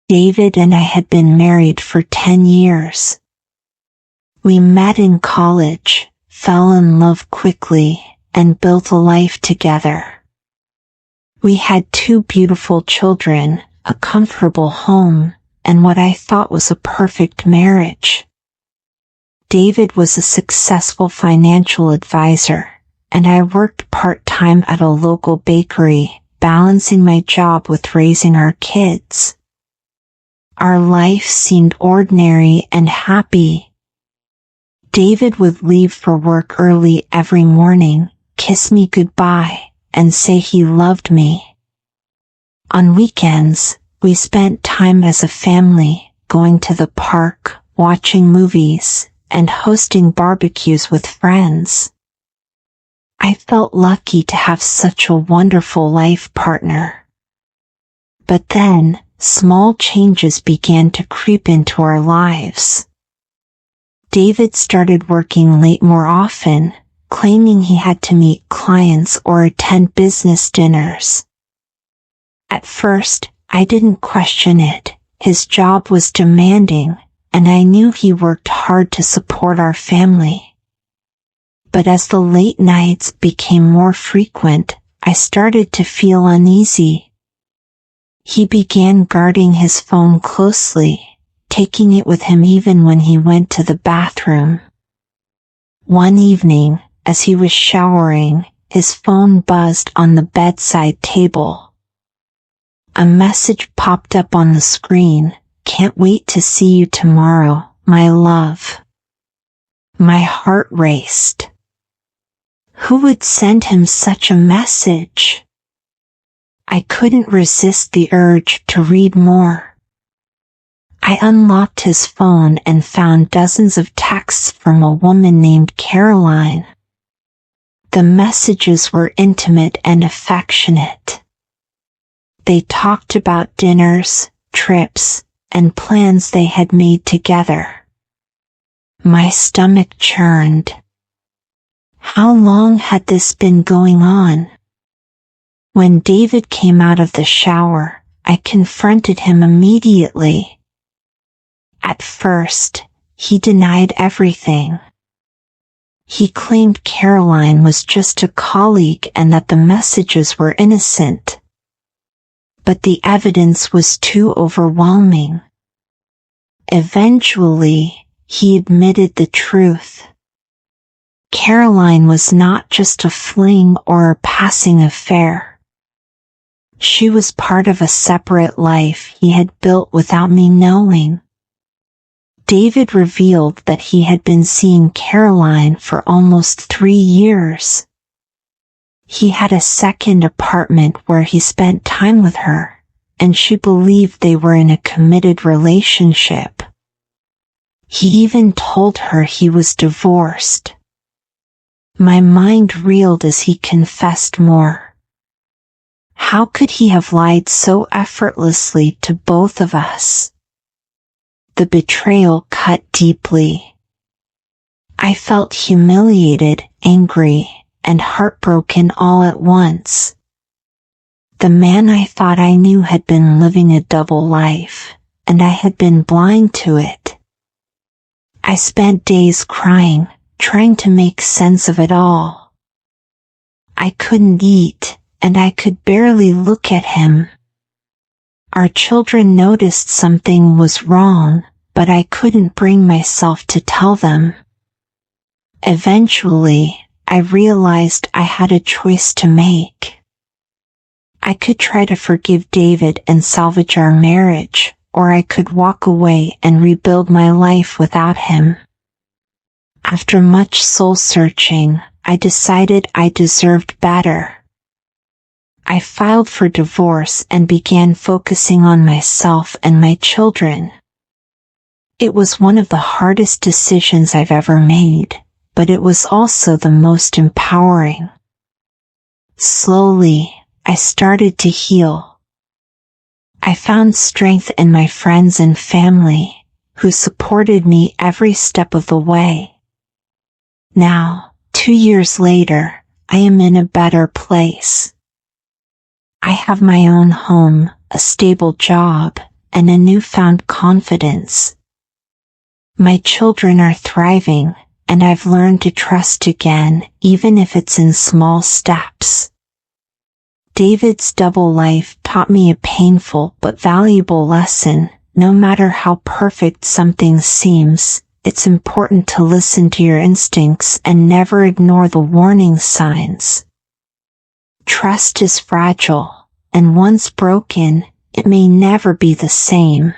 David and I had been married for 10 years. We met in college, fell in love quickly, and built a life together. We had 2 beautiful children, a comfortable home, and what I thought was a perfect marriage. David was a successful financial advisor, and I worked part-time at a local bakery, balancing my job with raising our kids. Our life seemed ordinary and happy. David would leave for work early every morning, kiss me goodbye, and say he loved me. On weekends, we spent time as a family, going to the park, watching movies, and hosting barbecues with friends. I felt lucky to have such a wonderful life partner. But then, small changes began to creep into our lives. David started working late more often, claiming he had to meet clients or attend business dinners. At first, I didn't question it. His job was demanding, and I knew he worked hard to support our family. But as the late nights became more frequent, I started to feel uneasy. He began guarding his phone closely, taking it with him even when he went to the bathroom. One evening, as he was showering, his phone buzzed on the bedside table. A message popped up on the screen, "Can't wait to see you tomorrow, my love." My heart raced. Who would send him such a message? I couldn't resist the urge to read more. I unlocked his phone and found dozens of texts from a woman named Caroline. The messages were intimate and affectionate. They talked about dinners, trips, and plans they had made together. My stomach churned. How long had this been going on? When David came out of the shower, I confronted him immediately. At first, he denied everything. He claimed Caroline was just a colleague and that the messages were innocent. But the evidence was too overwhelming. Eventually, he admitted the truth. Caroline was not just a fling or a passing affair. She was part of a separate life he had built without me knowing. David revealed that he had been seeing Caroline for almost 3 years. He had a second apartment where he spent time with her, and she believed they were in a committed relationship. He even told her he was divorced. My mind reeled as he confessed more. How could he have lied so effortlessly to both of us? The betrayal cut deeply. I felt humiliated, angry, and heartbroken all at once. The man I thought I knew had been living a double life, and I had been blind to it. I spent days crying, trying to make sense of it all. I couldn't eat, and I could barely look at him. Our children noticed something was wrong, but I couldn't bring myself to tell them. Eventually, I realized I had a choice to make. I could try to forgive David and salvage our marriage, or I could walk away and rebuild my life without him. After much soul-searching, I decided I deserved better. I filed for divorce and began focusing on myself and my children. It was one of the hardest decisions I've ever made, but it was also the most empowering. Slowly, I started to heal. I found strength in my friends and family, who supported me every step of the way. Now, 2 years later, I am in a better place. I have my own home, a stable job, and a newfound confidence. My children are thriving, and I've learned to trust again, even if it's in small steps. David's double life taught me a painful but valuable lesson. No matter how perfect something seems, it's important to listen to your instincts and never ignore the warning signs. Trust is fragile, and once broken, it may never be the same.